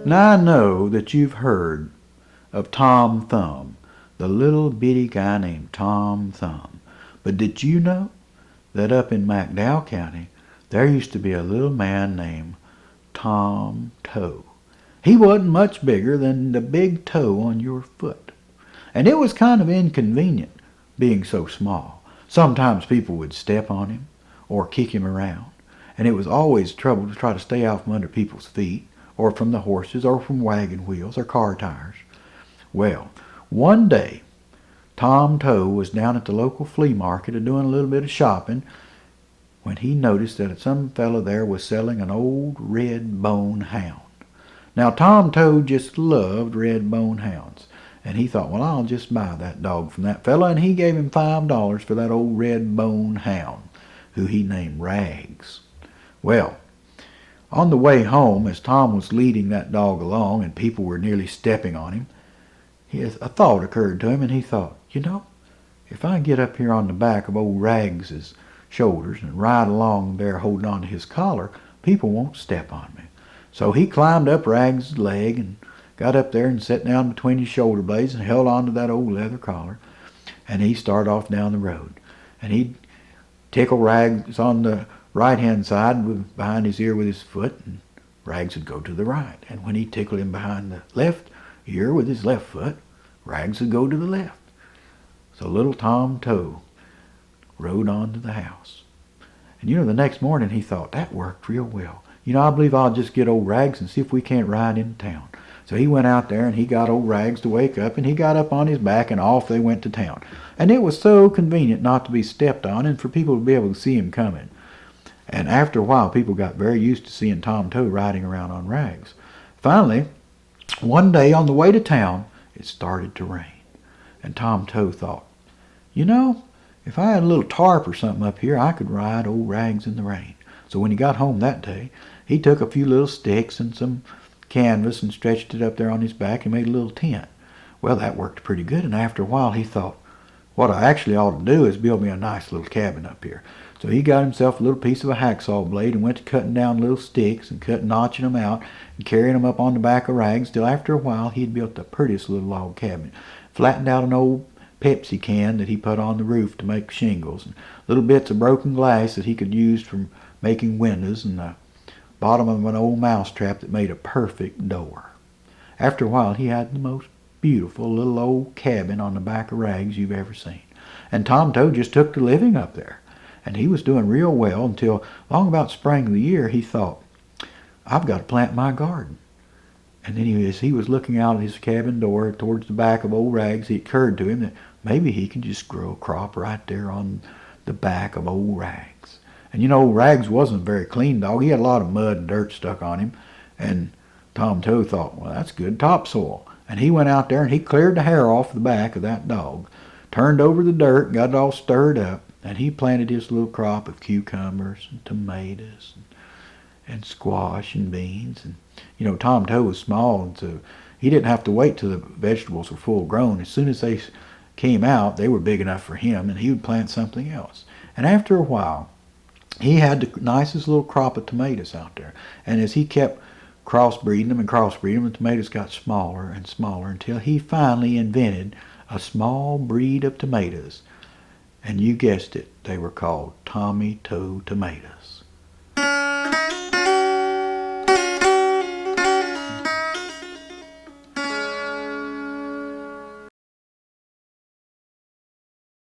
Now I know that you've heard of Tom Thumb, the little bitty guy named Tom Thumb. But did you know that up in McDowell County there used to be a little man named Tom Toe? He wasn't much bigger than the big toe on your foot. And it was kind of inconvenient being so small. Sometimes people would step on him or kick him around, and it was always trouble to try to stay out from under people's feet, or from the horses, or from wagon wheels, or car tires. Well, one day, Tom Toe was down at the local flea market doing a little bit of shopping when he noticed that some fellow there was selling an old red bone hound. Now, Tom Toe just loved red bone hounds, and he thought, well, I'll just buy that dog from that fellow, and he gave him $5 for that old red bone hound, who he named Rags. Well, on the way home, as Tom was leading that dog along and people were nearly stepping on him, a thought occurred to him, and he thought, if I get up here on the back of old Rags's shoulders and ride along there holding on to his collar, people won't step on me. So he climbed up Rags's leg and got up there and sat down between his shoulder blades and held on to that old leather collar, and he started off down the road. And he'd tickle Rags on the right-hand side behind his ear with his foot, and Rags would go to the right. And when he tickled him behind the left ear with his left foot, Rags would go to the left. So little Tom Toe rode on to the house. And the next morning he thought, that worked real well. I believe I'll just get old Rags and see if we can't ride into town. So he went out there and he got old Rags to wake up, and he got up on his back and off they went to town. And it was so convenient not to be stepped on and for people to be able to see him coming. And after a while, people got very used to seeing Tom Toe riding around on Rags. Finally, one day on the way to town, it started to rain. And Tom Toe thought, if I had a little tarp or something up here, I could ride old Rags in the rain. So when he got home that day, he took a few little sticks and some canvas and stretched it up there on his back and made a little tent. Well, that worked pretty good, and after a while he thought, what I actually ought to do is build me a nice little cabin up here. So he got himself a little piece of a hacksaw blade and went to cutting down little sticks and notching them out and carrying them up on the back of Rags, till after a while he had built the prettiest little log cabin. Flattened out an old Pepsi can that he put on the roof to make shingles, and little bits of broken glass that he could use for making windows, and the bottom of an old mouse trap that made a perfect door. After a while he had the most beautiful little old cabin on the back of Rags you've ever seen. And Tom Toe just took to living up there. And he was doing real well until long about spring of the year he thought, I've got to plant my garden. And then as he was looking out at his cabin door towards the back of old Rags, it occurred to him that maybe he could just grow a crop right there on the back of old Rags. And Rags wasn't a very clean dog. He had a lot of mud and dirt stuck on him. And Tom Toe thought, well, that's good topsoil. And he went out there and he cleared the hair off the back of that dog, turned over the dirt, got it all stirred up, and he planted his little crop of cucumbers and tomatoes and squash and beans. And, Tom Toe was small, and so he didn't have to wait till the vegetables were full grown. As soon as they came out, they were big enough for him, and he would plant something else. And after a while, he had the nicest little crop of tomatoes out there. And as he kept crossbreeding them, the tomatoes got smaller and smaller until he finally invented a small breed of tomatoes. And you guessed it, they were called Tommy Toe tomatoes.